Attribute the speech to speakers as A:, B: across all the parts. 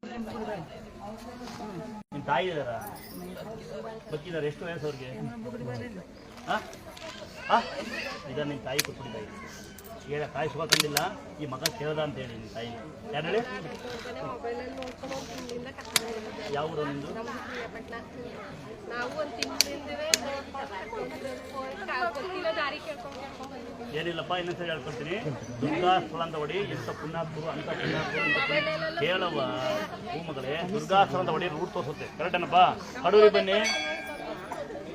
A: ನಿಮ್ಮ ತಾಯಿ ಇದ್ದಾರ ಬದುಕಿದ್ದಾರೆ? ಎಷ್ಟು ವಯಸ್ಸು ಅವ್ರಿಗೆ? ಈಗ ನಿಮ್ಮ ತಾಯಿ ಕೊಟ್ಬಿಡಿ ತಾಯಿ ಹೇಳ, ತಾಯಿ ಸುಖ ಕಂಡಿಲ್ಲ, ಈ ಮಗ ಕೇಳ್ದ ಅಂತ ಹೇಳಿ ನಿಮ್ಮ ತಾಯಿ. ಯಾರು ಹೇಳಿ? ಯಾವ ಊರು ನಿಂದು? ಏನಿಲ್ಲಪ್ಪ, ಇನ್ನೊಂದ್ಸರಿ ಹೇಳ್ಕೊಡ್ತೀನಿ. ದುರ್ಗಾ ಸ್ಥಳ ಅಂತ ಹೊಡಿ, ಎಂತ ಪುಣ್ಯಾತ್ಮರು ಅಂತ ಪುಣ್ಯಾತ್ಮರು ಕೇಳವ ಹೂ ಮಗಳೇ. ದುರ್ಗಾ ಸ್ಥಳ ಅಂತ ಹೊಡಿ, ರೂಟ್ ತೋರಿಸುತ್ತೆ. ಕರೆಕ್ಟೇನಪ್ಪ? ಕಡೂರಿಗೆ ಬನ್ನಿ.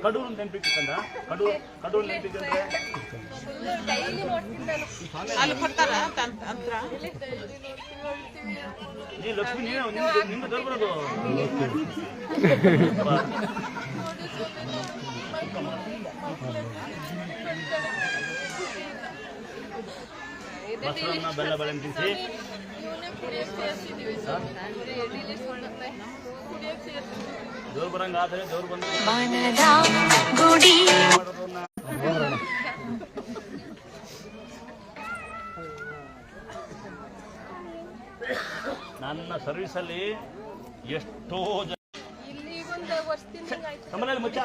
A: ಕಡೂರು ನೆನಪಿಕ್ಕಂದ, ಕಡೂರು ನೆನಪಿಕ್ಕಂದ್ರೆ ನೀ ಲಕ್ಷ್ಮಿ, ನೀನು ನಿಮ್ಗೆ ದೊರಬರೋದು. ಬಸವಣ್ಣ ಬೆಲ್ಲ ಬೆಳೆ ತಿನ್ನಿಸಿ. ದೇವ್ರು ಬರಂಗ ಆದ್ರೆ ದೇವ್ರು ಬಂದು ನನ್ನ ಸರ್ವಿಸಲ್ಲಿ ಎಷ್ಟೋ ಜನ ಸಮನಲ್ಲಿ ಮುಚ್ಚ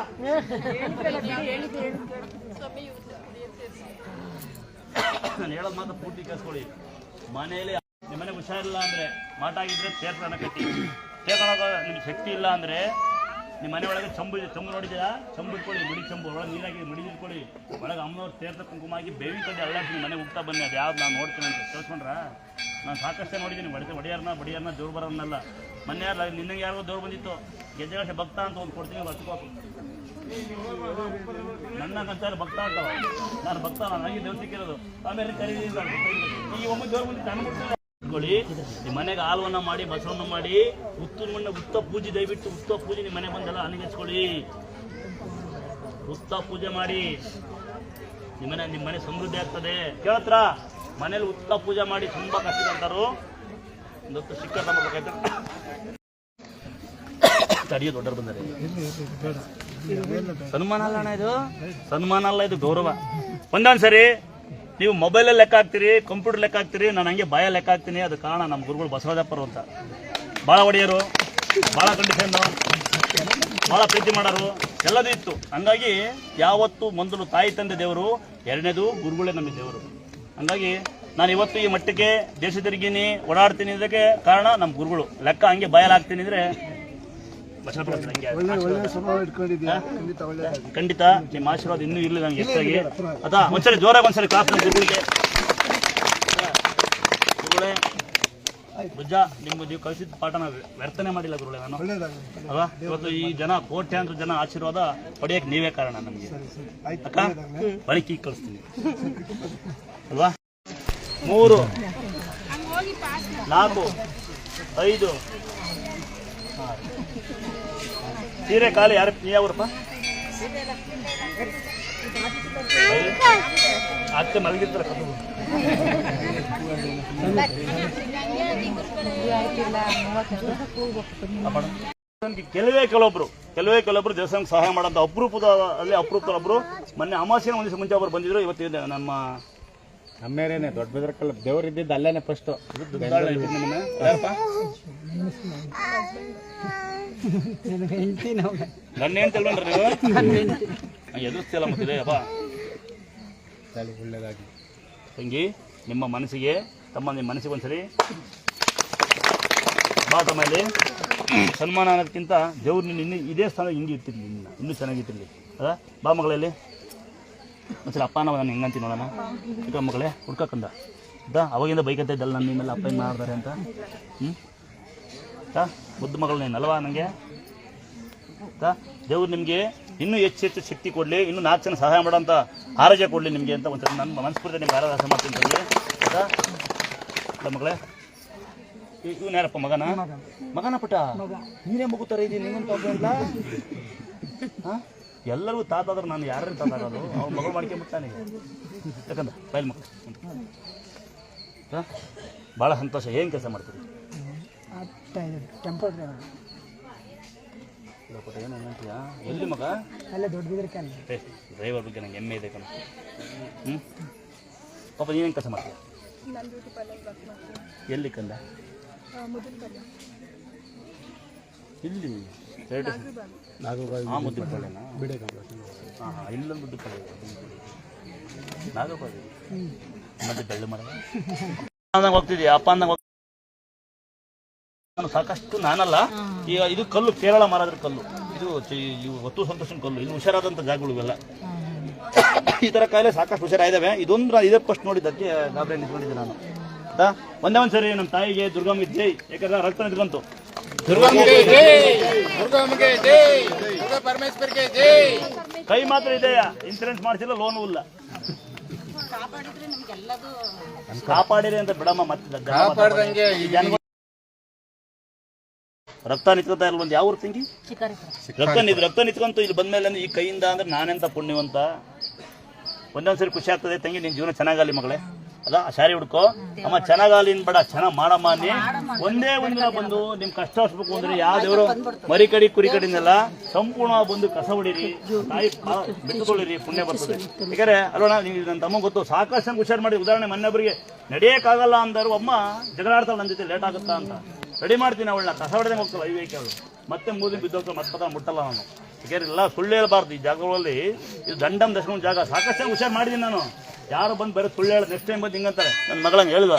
A: ನಾನು ಹೇಳೋದು ಮಾತ್ರ ಪೂರ್ತಿ ಕೇಳಿಸ್ಕೊಳ್ಳಿ. ಮನೆಯಲ್ಲಿ ನಿಮ್ಮನೆ ಹುಷಾರಿಲ್ಲ ಅಂದರೆ ಮಾಟಾಗಿದ್ರೆ ತೇರ್ಪಣ ಕಟ್ಟಿ ತೇರ್ಕೊಳ್ಳೋಕೆ ನಿಮ್ಗೆ ಶಕ್ತಿ ಇಲ್ಲ ಅಂದರೆ ನಿಮ್ಮ ಮನೆ ಒಳಗೆ ಚಂಬು ನೋಡಿದ್ದೀರಾ? ಚಂಬು ಇಟ್ಕೊಳ್ಳಿ, ಮುಡಿ ಚಂಬು ಒಳಗೆ ನೀರಾಗಿ ಮುಡಿದಿಟ್ಕೊಳ್ಳಿ. ಒಳಗೆ ಅಮ್ಮನವ್ರು ತೀರ್ಥ ಕುಂಕುಮಾಗಿ ಬೇವಿ ಕಡ್ಡಿ ಅಳ್ಳಾಡ್ತೀನಿ, ಮನೆ ಹೋಗ್ತಾ ಬನ್ನಿ. ಅದು ಯಾವ್ದು ನಾನು ನೋಡ್ತೀನಿ ಅಂತ ಕೇಳಿಸ್ಕೊಂಡ್ರ? ನಾನು ಸಾಕಷ್ಟೇ ನೋಡಿದ್ದೀನಿ. ಬಡಿಯಾರನ್ನ ದೇವ್ರು ಬರೋರನ್ನೆಲ್ಲ. ಮೊನ್ನೆ ಯಾರು ನಿನ್ನಗೆ ಯಾರಿಗೋ ದೇವ್ರು ಬಂದಿತ್ತು, ಗೆಜ್ಜೆ ಭಕ್ತ ಅಂತ ಒಂದು ಕೊಡ್ತೀನಿ, ಬರ್ಸ್ಕೋಕು. ನನ್ನ ಕಂಚಾರ ಭಕ್ತ ಅಂತ, ನಾನು ಭಕ್ತ, ನಾನು ಹಾಗೆ ದೇವ್ರು ಸಿಕ್ಕಿರೋದು. ಆಮೇಲೆ ಕರೀದಿಲ್ಲ ಈ ಒಮ್ಮೆ ದೇವ್ರು ಬಂದಿತ್ತು ಅನ್ಬಿಡ್ತೀನಿ. ಇಟ್ಕೊಳ್ಳಿ, ನಿಮ್ಮ ಮನೆಗೆ ಹಾಲುವನ್ನ ಮಾಡಿ, ಬಸವನ್ನ ಮಾಡಿ, ಉತ್ತ ಪೂಜೆ, ದಯವಿಟ್ಟು ಉತ್ತ ಪೂಜೆ ನಿಮ್ಮ ಮನೆ ಬಂದಲ್ಲ ಅನುಗಿಸ್ಕೊಳ್ಳಿ. ಉತ್ತ ಪೂಜೆ ಮಾಡಿ, ನಿಮ್ಮ ಮನೆ ಸಮೃದ್ಧಿ ಆಗ್ತದೆ. ಕೇಳತ್ರ? ಮನೇಲಿ ಉತ್ತ ಪೂಜೆ ಮಾಡಿ ತುಂಬಾ ಕಷ್ಟದಂತಾರು. ಒಂದೊತ್ತು ಸಿಕ್ಕ ತಗೋಬೇಕಾಯ್ತು. ತಡಿಯೋ ದೊಡ್ಡರು ಬಂದರೆ ಸನ್ಮಾನ ಅಲ್ಲ ಅಣ್ಣ, ಇದು ಸನ್ಮಾನ ಅಲ್ಲ, ಇದು ಗೌರವ. ಒಂದೊಂದ್ಸರಿ ನೀವು ಮೊಬೈಲಲ್ಲಿ ಲೆಕ್ಕ ಹಾಕ್ತೀರಿ, ಕಂಪ್ಯೂಟರ್ ಲೆಕ್ಕ ಹಾಕ್ತೀರಿ, ನಾನು ಹಂಗೆ ಬಾಯ ಲೆಕ್ಕ ಹಾಕ್ತೀನಿ. ಅದು ಕಾರಣ ನಮ್ಮ ಗುರುಗಳು ಬಸವರಾಜಪ್ಪರು ಅಂತ. ಭಾಳ ಒಡೆಯರು, ಭಾಳ ಕಂಡೀಷನ್ನು, ಭಾಳ ಪ್ರೀತಿ ಮಾಡೋರು, ಎಲ್ಲದೂ ಇತ್ತು. ಹಂಗಾಗಿ ಯಾವತ್ತು ಮೊದಲು ತಾಯಿ ತಂದೆ ದೇವರು, ಎರಡನೇದು ಗುರುಗಳೇ ನಮಗೆ ದೇವರು. ಹಂಗಾಗಿ ನಾನು ಇವತ್ತು ಈ ಮಟ್ಟಕ್ಕೆ ದೇಶ ತಿರುಗಿನಿ, ಓಡಾಡ್ತೀನಿ ಇದಕ್ಕೆ ಕಾರಣ ನಮ್ಮ ಗುರುಗಳು. ಲೆಕ್ಕ ಹಂಗೆ ಬಾಯಲ್ಲಿ ಹಾಕ್ತೀನಿ ಅಂದರೆ ಖಂಡಿತ ನಿಮ್ಮ ಆಶೀರ್ವಾದ ಇನ್ನೂ ಇರಲಿ ನನಗೆ ಹೆಚ್ಚಾಗಿ. ಅಥವಾ ಒಂದ್ಸರಿ ಜೋರಾಗಿ ಒಂದ್ಸರಿ ಕ್ಲಾಸ್ ಗುರುಗಳಿಗೆ. ಗುರುಗಳೇ ಭುಜ, ನೀವು ಕಲಿಸಿದ ಪಾಠನ ವ್ಯರ್ಥನೆ ಮಾಡಿಲ್ಲ ಗುರುಗಳೇ ನಾನು, ಅಲ್ವಾ? ಇವತ್ತು ಈ ಜನ ಕೋಟ್ಯಾಂತರ ಜನ ಆಶೀರ್ವಾದ ಪಡೆಯಕ್ಕೆ ನೀವೇ ಕಾರಣ ನಮಗೆ. ಅಕ್ಕ ಬಳಿಕೆ ಕಳಿಸ್ತೀನಿ ಅಲ್ವಾ? 3 4 5 ಸೀರೆ ಕಾಲು ಯಾರು ಯಾವ್ರಪ್ಪ? ಅತ್ತೆ ಮಲಗಿರ್ತಾರೆ. ಕೆಲವೊಬ್ರು ದೇವಸ್ಥಾನಕ್ಕೆ ಸಹಾಯ ಮಾಡೋಂಥ ಅಪರೂಪದೊಬ್ಬರು ಮೊನ್ನೆ ಅಮಾವಾಸ್ಯೆ ಒಂದು ದಿವಸ ಮುಂಚೆ ಒಬ್ಬರು ಬಂದಿದ್ರು. ಇವತ್ತು ನಮ್ಮ
B: ನಮ್ಮೇರೇನೆ ದೊಡ್ಡ ಬೆದರಕಲ್ಲ ದೇವ್ರು ಇದ್ದಿದ್ದು ಅಲ್ಲೇನೆ ಫಸ್ಟ್.
A: ನನ್ನ ಏನ್ ತಿಳ್ಕೊಂಡ್ರಿ ನೀವು? ಎದುರಿಸ್ತಿಲ್ಲ ಮತ್ತಿದೆ ಅಪ್ಪ.
B: ಒಳ್ಳೇದಾಗಿ
A: ತಂಗಿ, ನಿಮ್ಮ ಮನಸ್ಸಿಗೆ ನಿಮ್ಮ ಮನಸ್ಸಿಗೆ ಒಂದ್ಸರಿ ಬಾ. ತಮ್ಮಲ್ಲಿ ಸನ್ಮಾನ ಅನ್ನೋದಕ್ಕಿಂತ ದೇವ್ರು ನಿನ್ನ ಇದೇ ಸ್ಥಾನ ಹಿಂಗೆ ಇರ್ತಿರ್ಲಿ, ಇನ್ನೂ ಚೆನ್ನಾಗಿರ್ತಿರ್ಲಿ. ಅದ ಬಾ ಮಗಳಲ್ಲಿ ಒಂದ್ಸರಿ ಅಪ್ಪ ನಾವು ನಾನು ಹೆಂಗಂತೀನಿ ನೋಡೋಣ. ಚಿಕ್ಕ ಮಗಳೇ ಹುಡ್ಕಂದ ಅವಾಗಿಂದ ಬೈಕಂತ ಇದ್ದಲ್ಲ ನನ್ನ ನಿಮ್ಮೆಲ್ಲ ಅಪ್ಪ ಹಿಂಗೆ ಮಾಡ್ತಾರೆ ಅಂತ. ಮುದ್ದು ಮಗಳು ನೀನು ಅಲ್ವಾ? ನನಗೆ ದೇವ್ರು ನಿಮಗೆ ಇನ್ನೂ ಹೆಚ್ಚು ಶಕ್ತಿ ಕೊಡಲಿ, ಇನ್ನೂ 4 ಜನ ಸಹಾಯ ಮಾಡೋಂಥ ಆರೋಗ್ಯ ಕೊಡಲಿ ನಿಮಗೆ ಅಂತ ಒಂದ್ಸರಿ ನನ್ನ ಮನಸ್ಫೂರ್ತಿ ನಿಮ್ಗೆ ಆರಾಧನೆ ಮಾಡ್ತೀನಿ ತಂಗಿ. ಅಲ್ಲ ಮಗಳೇ, ಇವನು ಯಾರಪ್ಪ? ಮಗನ ಪುಟ್ಟ, ನೀನೇ ಮಗುತ್ತಾರೆ ಇದ್ದೀನಿ, ನಿಂಗೊಂದು ಪ್ರಾಬ್ಲಮ್ ಇಲ್ಲ. ಎಲ್ಲರಿಗೂ ತಾತಾದ್ರೆ ನಾನು ಯಾರು ತಾತಾಗೋದು? ಅವ್ನು ಮಗಳು ಮಾಡ್ಕೊಂಬಿಟ್ಟಾನೆ. ಯಾಕಂದ್ರೆ ಬಯಲು ಮಕ್ಕಳು ಭಾಳ ಸಂತೋಷ. ಏನು ಕೆಲಸ ಮಾಡ್ತೀರಿ?
C: Tempo driver.
A: ಏನಂತೀಯಾ? ಎಲ್ಲಿ ಮಗ?
C: ಅಲ್ಲ ದೊಡ್ಡ
A: ಡ್ರೈವರ್ ಬಗ್ಗೆ ನಂಗೆ ಹೆಮ್ಮೆ ಇದೆ ಕಣ. ಪಾಪ ನೀನೇನು ಕೆಲಸ ಮಾಡ್ತೀಯ? ಎಲ್ಲಿ ಕಂದ?
B: ಇಲ್ಲಿ
A: ಮುದ್ದಿನಪಳ್ಳಿನಾ ಹಾಂ ಇಲ್ಲೊಂದು ಮುದ್ದಿನಪಳ್ಳಿ ನಾಗರಬಾವಿ ಮತ್ತೆ ಬೆಳ್ಳಿ ಮರ ಅಂದಂಗೆ ಹೋಗ್ತಿದ್ಯಾ ಅಪ್ಪ ಅಂದಂಗೆ ನಾನು ಸಾಕಷ್ಟು ನಾನಲ್ಲ ಈಗ ಇದು ಕಲ್ಲು ಕೇರಳ ಮರದ ಕಲ್ಲು ಇದು ಇವು ಒತ್ತು ಸಂತೋಷನ ಕಲ್ಲು ಇದು ಹುಷಾರಾದಂಥ ಜಾಗಗಳು ಇವೆಲ್ಲ ಈ ಥರ ಕಾಯಿಲೆ ಸಾಕಷ್ಟು ಹುಷಾರಾಗಿದ್ದಾವೆ ಇದೊಂದು ಇದೇ ಫಸ್ಟ್ ನೋಡಿದ್ದಕ್ಕೆ ಗಾಬರಿ ನಿಂತ್ಕೊಂಡಿದ್ದೆ ನಾನು ಆಯ್ತಾ ಒಂದೇ ಒಂದು ಸರಿ ನಮ್ಮ ತಾಯಿಗೆ ದುರ್ಗಮ್ಮಗೆ ಜೈ ಯಾಕಂದ್ರೆ ರಕ್ತ ನಿಂತ್ಕೊಂತು ಕೈ ಮಾತ್ರ ಇದೆಯಾ ಇನ್ಸೂರೆನ್ಸ್ ಮಾಡಿಸಿಲ್ಲ ಲೋನು ಇಲ್ಲ ಕಾಪಾಡಿರಿ ಅಂತ ಬಿಡಮ್ಮ ಮತ್ತೆ ರಕ್ತ ನಿಂತ್ಕೊಂತ ಇಲ್ಲ ಒಂದು ಯಾವ ಊರು ತಂಗಿ ರಕ್ತ ನಿಂತ್ಕೊಂತು ಇಲ್ಲಿ ಬಂದ್ಮೇಲೆ ಈ ಕೈಯಿಂದ ಅಂದ್ರೆ ನಾನೆಂತ ಪುಣ್ಯವಂತ ಒಂದೊಂದ್ಸರಿ ಖುಷಿ ಆಗ್ತದೆ ತಂಗಿ ನಿನ್ ಜೀವನ ಚೆನ್ನಾಗಲಿ ಮಗಳೇ ಅದ ಶಾರಿ ಹುಡ್ಕೋ ಅಮ್ಮ ಚೆನ್ನಾಗಲಿ ಬೇಡ ಚೆನ್ನಾಗ್ ಮಾಡಮ್ಮ ಅನ್ನಿ ಒಂದೇ ಒಂದಿನ ಬಂದು ನಿಮ್ ಕಷ್ಟ ಹಚ್ಬೇಕು ಅಂದ್ರೆ ಯಾವ ದೇವರು ಮರಿ ಕಡಿ ಕುರಿ ಕಡಿನೆಲ್ಲ ಸಂಪೂರ್ಣ ಬಂದು ಕಸ ಹೊಡಿರಿ ತಾಯಿ ಬಿಟ್ಟುಕೊಳ್ಳಿರಿ ಪುಣ್ಯ ಬರ್ತದೆ ಯಾಕಂದ್ರೆ ಅಲ್ವಣ ನೀವು ನನ್ನ ತಮ್ಮ ಗೊತ್ತು ಸಾಕಷ್ಟು ಹುಷಾರು ಮಾಡಿ ಉದಾಹರಣೆ ಮೊನ್ನೆಬ್ಬರಿಗೆ ನಡೆಯಕ್ಕಾಗಲ್ಲ ಅಂದರು ಅಮ್ಮ ಜಗಳಾಡ್ತಾಳೆ ನನ್ನ ಜೊತೆ ಲೇಟ್ ಆಗುತ್ತಾ ಅಂತ ರೆಡಿ ಮಾಡ್ತೀನಿ ಅವಳನ್ನ ಕಸ ಹೊಡೆದಂಗೆ ಹೋಗ್ತಾಳೆ ಐವೇಕೆ ಅವಳು ಮತ್ತೆ ಮೂದಿನ ಬಿದ್ದೋಗ್ತಾಳೆ ಮತ್ತೆ ಮುಟ್ಟಲ್ಲ ನಾನು ಯಾಕೆಲ್ಲ ಸುಳ್ಳು ಹೇಳ್ಬಾರ್ದು ಈ ಜಾಗಗಳಲ್ಲಿ ಇದು ದಂಡಮ್ ದಶಮನ ಜಾಗ ಸಾಕಷ್ಟು ಹುಷಾರು ಮಾಡಿದ್ದೀನಿ ನಾನು ಯಾರು ಬಂದು ಬರೀ ಸುಳ್ಳು ಹೇಳೋದು ನೆಕ್ಸ್ಟ್ ಟೈಮ್ ಬಂದು ಹಿಂಗಂತಾರೆ ನನ್ನ ಮಗಳಂಗೆ ಹೇಳಿದ